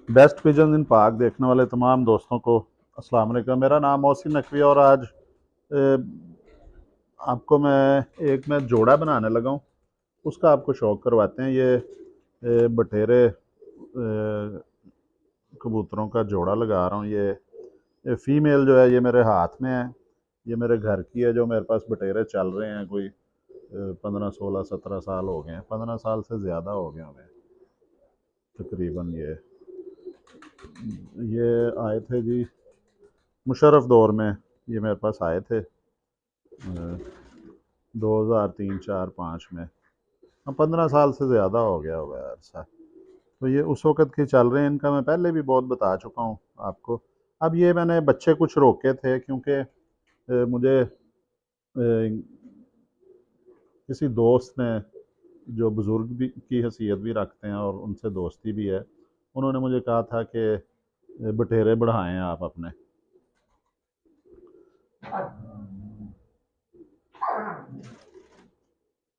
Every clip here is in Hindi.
बेस्ट पिजन इन पाक देखने वाले तमाम दोस्तों को अस्सलाम वालेकुम। मेरा नाम मोहसिन नकवी और आज आपको मैं जोड़ा बनाने लगा हूँ। उसका आपको शौक़ करवाते हैं। ये बटेरे कबूतरों का जोड़ा लगा रहा हूँ। ये फ़ीमेल जो है ये मेरे हाथ में है। ये मेरे घर की है। जो मेरे पास बटेरे चल रहे हैं, कोई 15 16 17 साल हो गए हैं। 15 साल से ज़्यादा हो गए हमें तकरीबन। ये आए थे जी मुशर्रफ दौर में। ये मेरे पास आए थे 2003 4 5 में। अब 15 साल से ज़्यादा हो गया होगा यार सा। तो ये उस वक़्त के चल रहे हैं। इनका मैं पहले भी बहुत बता चुका हूँ आपको। अब ये मैंने बच्चे कुछ रोके थे क्योंकि मुझे किसी दोस्त ने, जो बुज़ुर्ग भी की हैसियत भी रखते हैं और उनसे दोस्ती भी है, उन्होंने मुझे कहा था कि बटेरे बढ़ाएं आप अपने।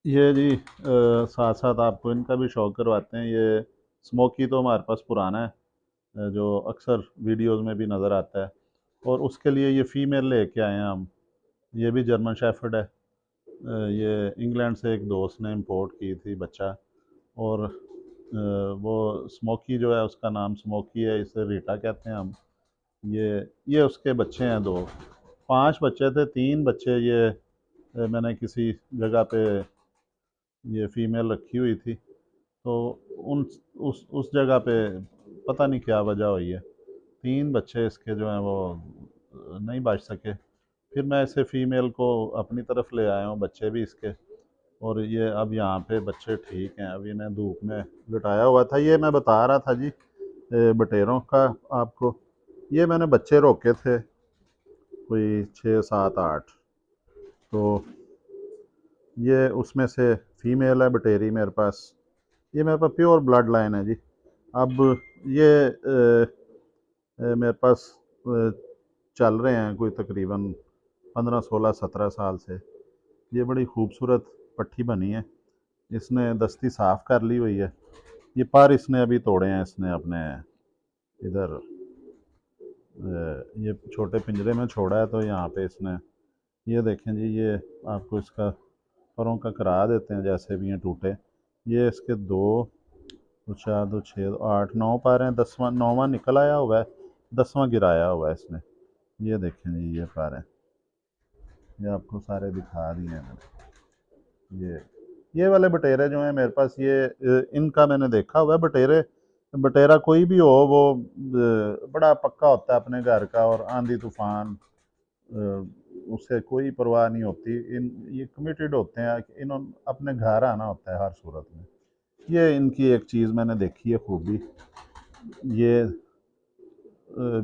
ये जी साथ साथ आपको इनका भी शौक करवाते हैं। ये स्मोकी तो हमारे पास पुराना है, जो अक्सर वीडियोस में भी नज़र आता है। और उसके लिए ये फ़ीमेल लेके आए हैं हम। ये भी जर्मन शेफर्ड है। ये इंग्लैंड से एक दोस्त ने इंपोर्ट की थी बच्चा। और वो स्मोकी जो है, उसका नाम स्मोकी है, इसे रीटा कहते हैं हम। ये उसके बच्चे हैं दो। 5 बच्चे थे, 3 बच्चे ये मैंने किसी जगह पे ये फ़ीमेल रखी हुई थी। तो उन उस जगह पे पता नहीं क्या वजह हुई है, 3 बच्चे इसके जो हैं वो नहीं बच सके। फिर मैं इसे फ़ीमेल को अपनी तरफ ले आया हूँ, बच्चे भी इसके। और ये अब यहाँ पे बच्चे ठीक हैं। अब इन्हें धूप में लुटाया हुआ था। ये मैं बता रहा था जी बटेरों का आपको। ये मैंने बच्चे रोके थे कोई 6 7 8। तो ये उसमें से फ़ीमेल है बटेरी मेरे पास। ये मेरे पास प्योर ब्लड लाइन है जी। अब ये मेरे पास चल रहे हैं कोई तकरीबन 15 16 17 साल से। ये बड़ी खूबसूरत पट्टी बनी है। इसने दस्ती साफ़ कर ली हुई है। ये पर इसने अभी तोड़े हैं इसने अपने इधर। ये छोटे पिंजरे में छोड़ा है, तो यहाँ पे इसने, ये देखें जी, ये आपको इसका परों का करा देते हैं जैसे भी हैं टूटे। ये इसके 2 2 4 2 6 8 9 पैर हैं। 10वां 9वां निकल आया हुआ है, 10वां गिराया हुआ है इसने। ये देखें जी, ये पैर हैं। ये आपको सारे दिखा दिए हैं मैंने। ये वाले बटेरे जो हैं मेरे पास, ये इनका मैंने देखा हुआ है। बटेरा कोई भी हो, वो बड़ा पक्का होता है अपने घर का। और आंधी तूफान उससे कोई परवाह नहीं होती। ये कमिटेड होते हैं कि इन्होंने अपने घर आना होता है हर सूरत में। ये इनकी एक चीज़ मैंने देखी है खूबी। ये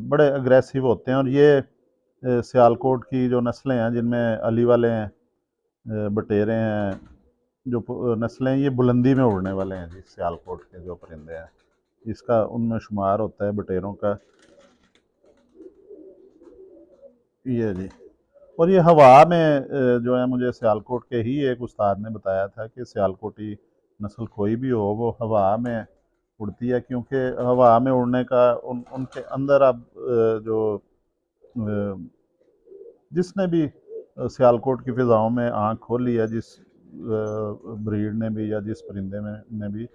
बड़े अग्रेसिव होते हैं। और ये सियालकोट की जो नस्लें हैं, जिनमें अली वाले हैं, बटेरे हैं, जो नस्लें हैं, ये बुलंदी में उड़ने वाले हैं जी। सियालकोट के जो परिंदे हैं, इसका उनमें शुमार होता है बटेरों का। ये जी। और ये हवा में जो है, मुझे सियालकोट के ही एक उस्ताद ने बताया था कि सियालकोटी नस्ल कोई भी हो, वो हवा में उड़ती है। क्योंकि हवा में उड़ने का उनके अंदर अब जो जिसने भी सियालकोट की फ़िज़ाओं में आँख खोली है, जिस ब्रीड ने भी या जिस परिंदे में ने भी,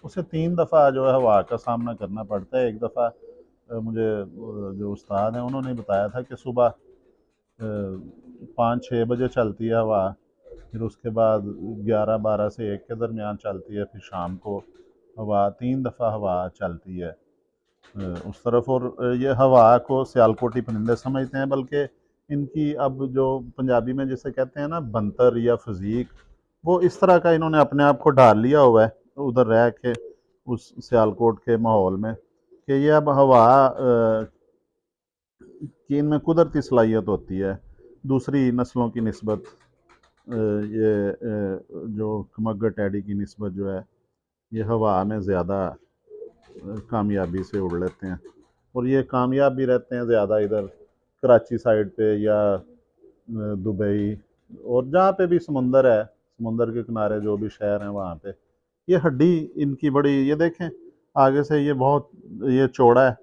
उसे 3 दफ़ा जो है हवा का सामना करना पड़ता है। एक दफ़ा मुझे जो उस्ताद हैं उन्होंने बताया था कि सुबह 5 6 बजे चलती है हवा। फिर उसके बाद 11 12 से 1 के दरमियान चलती है। फिर शाम को हवा 3 दफ़ा हवा चलती है उस तरफ। और ये हवा को सियालकोटी परिंदे समझते हैं। बल्कि इनकी अब जो पंजाबी में जिसे कहते हैं ना बंतर या फजीक, वो इस तरह का इन्होंने अपने आप को ढाल लिया हुआ है उधर रह के, उस सियालकोट के माहौल में, कि ये अब हवा कि इनमें कुदरती सलाहियत होती है दूसरी नस्लों की निस्बत। ये जो कमगर टैडी की निस्बत जो है, ये हवा में ज़्यादा कामयाबी से उड़ लेते हैं। और ये कामयाब भी रहते हैं ज़्यादा इधर कराची साइड पे या दुबई, और जहाँ पे भी समुंदर है, समुंदर के किनारे जो भी शहर हैं वहाँ पे। ये हड्डी इनकी बड़ी, ये देखें, आगे से ये बहुत ये चौड़ा है,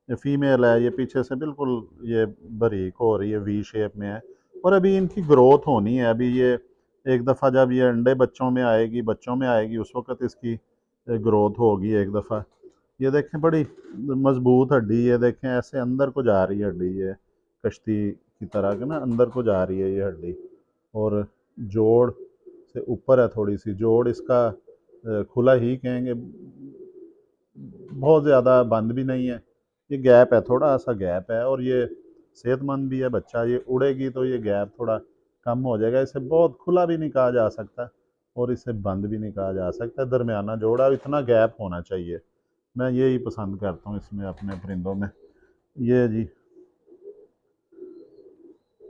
ये फीमेल है, ये पीछे से बिल्कुल ये बारीक हो रही है, वी शेप में है। और अभी इनकी ग्रोथ होनी है, अभी ये एक दफ़ा जब ये अंडे बच्चों में आएगी उस वक्त इसकी ग्रोथ होगी एक दफ़ा। ये देखें बड़ी मजबूत हड्डी, ये देखें ऐसे अंदर को जा रही है हड्डी, ये कश्ती की तरह के ना अंदर को जा रही है ये हड्डी। और जोड़ से ऊपर है थोड़ी सी, जोड़ इसका खुला ही कहेंगे, बहुत ज़्यादा बंद भी नहीं है, ये गैप है, थोड़ा सा गैप है। और ये सेहतमंद भी है बच्चा, ये उड़ेगी तो ये गैप थोड़ा कम हो जाएगा। इसे बहुत खुला भी नहीं कहा जा सकता और इसे बंद भी नहीं कहा जा सकता, दरमियाना जोड़ा, इतना गैप होना चाहिए। मैं यही पसंद करता हूँ इसमें अपने परिंदों में। ये जी,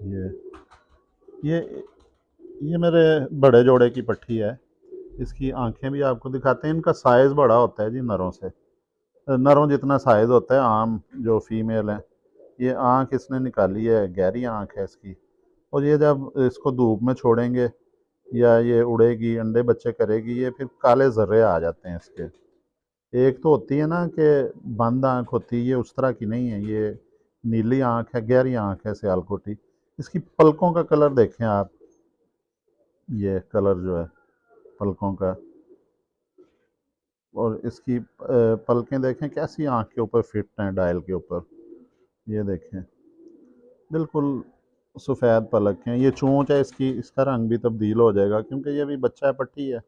ये ये ये मेरे बड़े जोड़े की पट्टी है, इसकी आंखें भी आपको दिखाते हैं। इनका साइज़ बड़ा होता है जी, नरों से, नरों जितना साइज़ होता है आम जो फीमेल है। ये आँख इसने निकाली है, गहरी आँख है इसकी। और ये जब इसको धूप में छोड़ेंगे या ये उड़ेगी, अंडे बच्चे करेगी, ये फिर काले ज़र्रे आ जाते हैं इसके। एक तो होती है ना कि बंद आँख होती है, ये उस तरह की नहीं है, ये नीली आँख है, गहरी आँख है सियालकोटी। इसकी पलकों का कलर देखें आप, ये कलर जो है पलकों का, और इसकी पलकें देखें कैसी आँख के ऊपर फिट हैं, डायल के ऊपर, ये देखें बिल्कुल सफ़ेद पलक हैं। ये चोंच है इसकी, इसका रंग भी तब्दील हो जाएगा क्योंकि ये भी बच्चा है, पट्टी है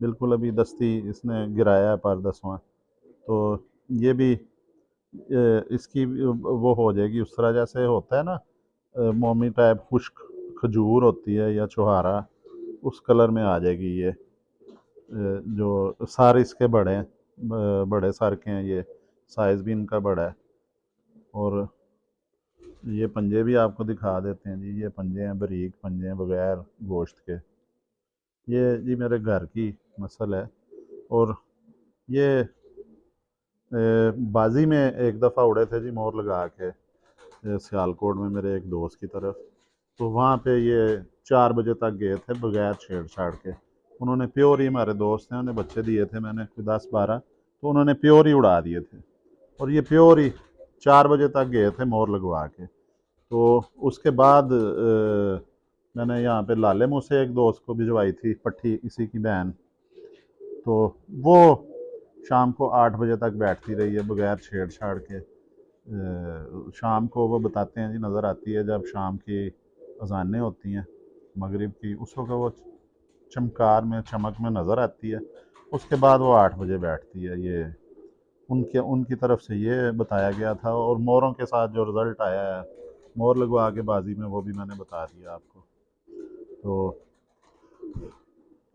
बिल्कुल, अभी दस्ती इसने गिराया है पर 10वां। तो ये भी इसकी वो हो जाएगी उस तरह जैसे होता है ना, मोमी टाइप खुश्क खजूर होती है या छुहारा, उस कलर में आ जाएगी ये। जो सार इसके बड़े हैं, बड़े सार के हैं ये, साइज़ भी इनका बड़ा है। और ये पंजे भी आपको दिखा देते हैं जी, ये पंजे हैं, बारीक पंजे हैं बगैर गोश्त के। ये जी मेरे घर की नस्ल है। और ये बाजी में एक दफ़ा उड़े थे जी मोर लगा के, सियालकोट में मेरे एक दोस्त की तरफ। तो वहाँ पे ये 4 बजे तक गए थे बगैर छेड़छाड़ के। उन्होंने प्योर ही, हमारे दोस्त हैं, उन्हें बच्चे दिए थे मैंने कोई 10-12, तो उन्होंने प्योर ही उड़ा दिए थे। और ये प्योर ही 4 बजे तक गए थे मोर लगवा के। तो उसके बाद मैंने यहाँ पे लाले मुँह से एक दोस्त को भिजवाई थी पट्टी, इसी की बहन। तो वो शाम को 8 बजे तक बैठती रही है बगैर छेड़छाड़ के। शाम को वो बताते हैं जी नज़र आती है जब शाम की अजानें होती हैं मगरिब की, उस वक्त वो चमकार में, चमक में नज़र आती है। उसके बाद वो 8 बजे बैठती है। ये उनके उनकी तरफ से ये बताया गया था। और मोरों के साथ जो रिज़ल्ट आया है मोर लगवा के बाजी में, वो भी मैंने बता दिया आपको। तो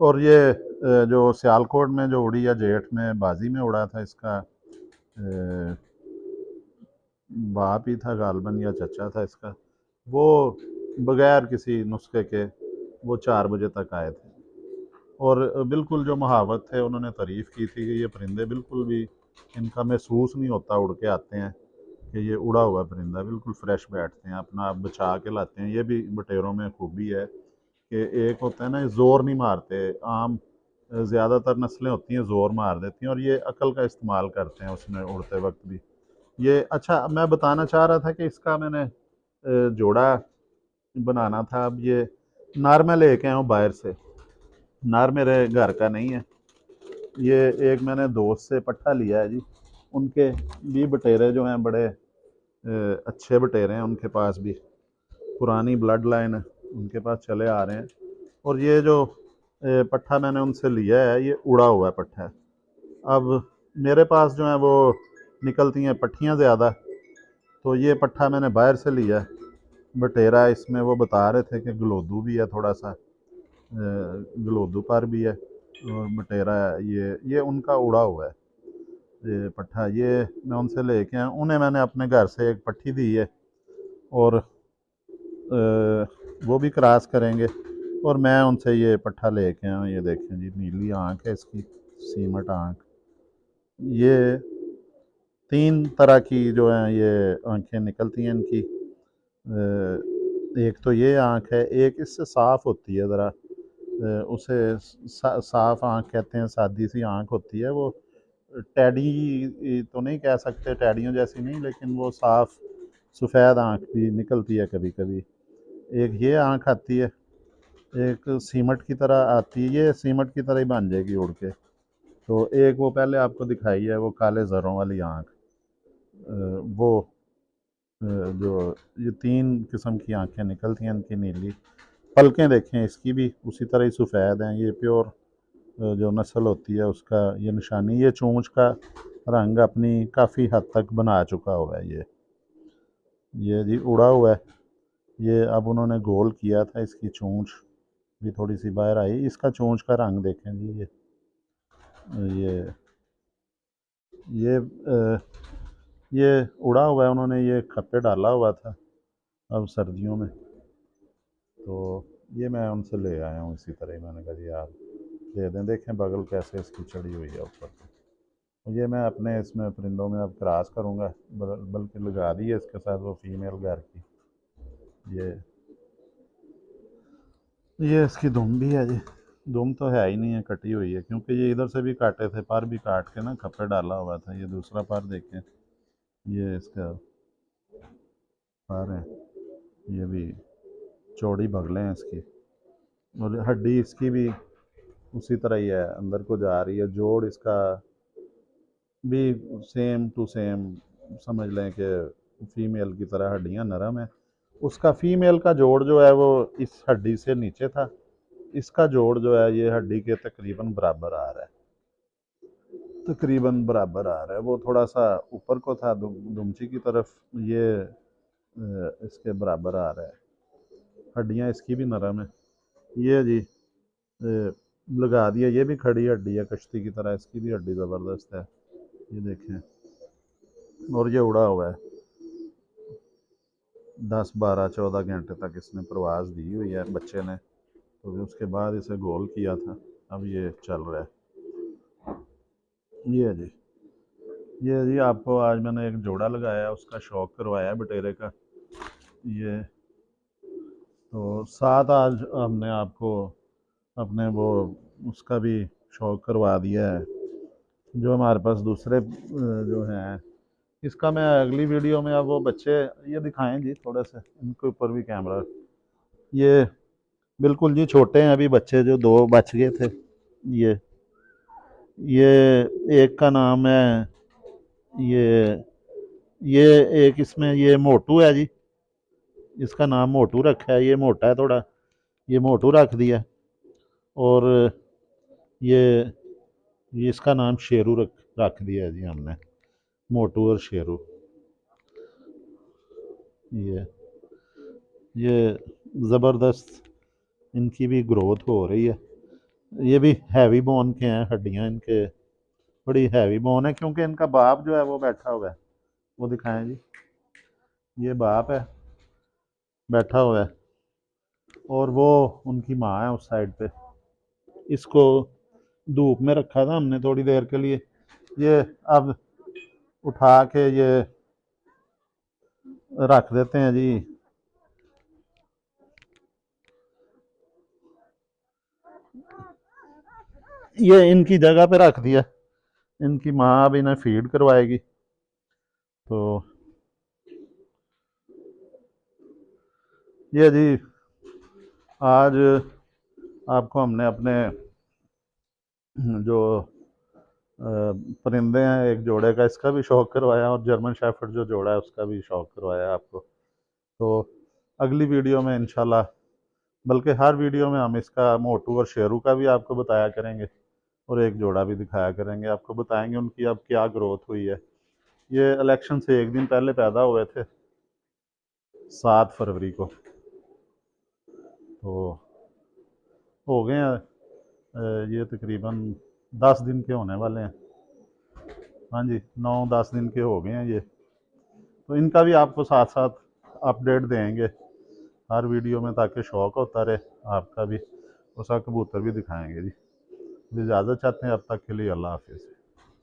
और ये जो सियालकोट में जो उड़ी या जेठ में बाजी में उड़ा था, इसका बाप ही था गालबन या चचा था इसका, वो बगैर किसी नुस्खे के वो 4 बजे तक आए थे। और बिल्कुल जो महावत थे उन्होंने तारीफ़ की थी कि ये परिंदे बिल्कुल भी इनका महसूस नहीं होता उड़ के आते हैं, कि ये उड़ा हुआ परिंदा बिल्कुल फ्रेश बैठते हैं, अपना आप बचा के लाते हैं। ये भी बटेरों में खूबी है कि एक होता है ना, ज़ोर नहीं मारते। आम ज़्यादातर नस्लें होती हैं ज़ोर मार देती हैं, और ये अकल का इस्तेमाल करते हैं उसमें उड़ते वक्त भी। ये अच्छा, मैं बताना चाह रहा था कि इसका मैंने जोड़ा बनाना था। अब ये नार मैं लेके आया हूँ बाहर से, नार मेरे घर का नहीं है। ये एक मैंने दोस्त से पट्ठा लिया है जी, उनके भी बटेरे जो हैं बड़े अच्छे बटेरे हैं उनके पास भी, पुरानी ब्लड लाइन है उनके पास चले आ रहे हैं। और ये जो पट्ठा मैंने उनसे लिया है ये उड़ा हुआ है पट्ठा है। अब मेरे पास जो है वो निकलती हैं पट्ठियाँ ज़्यादा, तो ये पट्ठा मैंने बाहर से लिया है। बटेरा इसमें वो बता रहे थे कि गलोदू भी है थोड़ा सा, गलोदू पर भी है, और बटेरा है। ये उनका उड़ा हुआ है ये पट्ठा, ये मैं उनसे लेके आया। उन्हें मैंने अपने घर से एक पट्ठी दी है, और वो भी क्रॉस करेंगे। और मैं उनसे ये पट्ठा लेके आया हूँ। ये देखें जी, नीली आँख है इसकी, सीमट आँख। ये 3 तरह की जो है ये आँखें निकलती हैं इनकी। एक तो ये आँख है, एक इससे साफ़ होती है ज़रा, उसे साफ़ आँख कहते हैं, सादी सी आँख होती है वो। टैडी तो नहीं कह सकते, टैडियों जैसी नहीं, लेकिन वो साफ़ सफ़ेद आँख भी निकलती है कभी कभी। एक ये आँख आती है, एक सीमट की तरह आती है, ये सीमट की तरह ही बन जाएगी उड़ के। तो एक वो पहले आपको दिखाई है, वो काले ज़रों वाली आँख, वो जो ये 3 किस्म की आँखें निकलती हैं इनकी नीली। पलकें देखें इसकी भी उसी तरह ही सफ़ेद हैं। ये प्योर जो नस्ल होती है उसका ये निशानी। ये चोंच का रंग अपनी काफ़ी हद तक बना चुका हुआ है ये जी उड़ा हुआ है। ये अब उन्होंने गोल किया था, इसकी चोंच भी थोड़ी सी बाहर आई। इसका चोंच का रंग देखें जी, ये ये ये उड़ा हुआ है, उन्होंने ये खप्पे डाला हुआ था अब सर्दियों में। तो ये मैं उनसे ले आया हूँ इसी तरह ही। मैंने कहा जी आप दे दें, देखें बगल कैसे इसकी चढ़ी हुई है ऊपर। तो ये मैं अपने इसमें परिंदों में अब क्रॉस करूँगा, बल्कि लगा दी है इसके साथ वो फीमेल घर की। ये इसकी दुम भी है जी। दुम तो है ही नहीं है, कटी हुई है, क्योंकि ये इधर से भी काटे थे, पर भी काट के ना खप्पे डाला हुआ था। ये दूसरा पर देखें, ये इसका पर है, ये भी चौड़ी बगलें हैं इसकी, और हड्डी इसकी भी उसी तरह ही है, अंदर को जा रही है। जोड़ इसका भी सेम टू सेम समझ लें कि फीमेल की तरह हड्डियां नरम है। उसका फीमेल का जोड़ जो है वो इस हड्डी से नीचे था, इसका जोड़ जो है ये हड्डी के तकरीबन बराबर आ रहा है, तकरीबन बराबर आ रहा है। वो थोड़ा सा ऊपर को था दुमची की तरफ, ये इसके बराबर आ रहा है। हड्डियां इसकी भी नरम है। ये जी लगा दिया, ये भी खड़ी हड्डी है कश्ती की तरह, इसकी भी हड्डी ज़बरदस्त है, ये देखें। और ये उड़ा हुआ है, 10 12 14 घंटे तक इसने प्रवास दी हुई है बच्चे ने, तो फिर उसके बाद इसे गोल किया था, अब ये चल रहा है। ये जी आपको आज मैंने एक जोड़ा लगाया, उसका शौक करवाया बटेरे का। ये तो साथ आज हमने आपको अपने वो उसका भी शौक करवा दिया है, जो हमारे पास दूसरे जो हैं। इसका मैं अगली वीडियो में, अब वो बच्चे ये दिखाएं जी थोड़ा सा, इनके ऊपर भी कैमरा। ये बिल्कुल जी छोटे हैं अभी बच्चे, जो 2 बच गए थे। ये ये एक का नाम है, ये ये एक इसमें ये मोटू है जी, इसका नाम मोटू रखा है। ये मोटा है थोड़ा, ये मोटू रख दिया। और ये इसका नाम शेरू रख दिया है जी हमने, मोटू और शेरू। ये ये ज़बरदस्त इनकी भी ग्रोथ हो रही है। ये भी हैवी बोन के हैं, हड्डियां इनके बड़ी हैवी बोन है, क्योंकि इनका बाप जो है वो बैठा हुआ है, वो दिखाएं जी। ये बाप है बैठा हुआ है, और वो उनकी माँ है उस साइड पे। इसको धूप में रखा था हमने थोड़ी देर के लिए, ये अब उठा के ये रख देते हैं जी। ये इनकी जगह पे रख दिया, इनकी माँ अब इन्हें फीड करवाएगी। तो ये जी आज आपको हमने अपने जो परिंदे हैं, एक जोड़े का इसका भी शौक करवाया, और जर्मन शेफर्ड जो जोड़ा है उसका भी शौक करवाया आपको। तो अगली वीडियो में इंशाल्लाह, बल्कि हर वीडियो में हम इसका मोटू और शेरू का भी आपको बताया करेंगे, और एक जोड़ा भी दिखाया करेंगे, आपको बताएंगे उनकी अब क्या ग्रोथ हुई है। ये इलेक्शन से एक दिन पहले पैदा हुए थे, 7 फरवरी को। तो हो गए हैं ये तकरीबन 10 दिन के होने वाले हैं। हाँ जी, 9 10 दिन के हो गए हैं ये। तो इनका भी आपको साथ साथ अपडेट देंगे हर वीडियो में, ताकि शौक होता रहे आपका भी। उसका कबूतर भी दिखाएंगे जी। इजाज़त चाहते हैं, अब तक के लिए अल्लाह हाफिज़।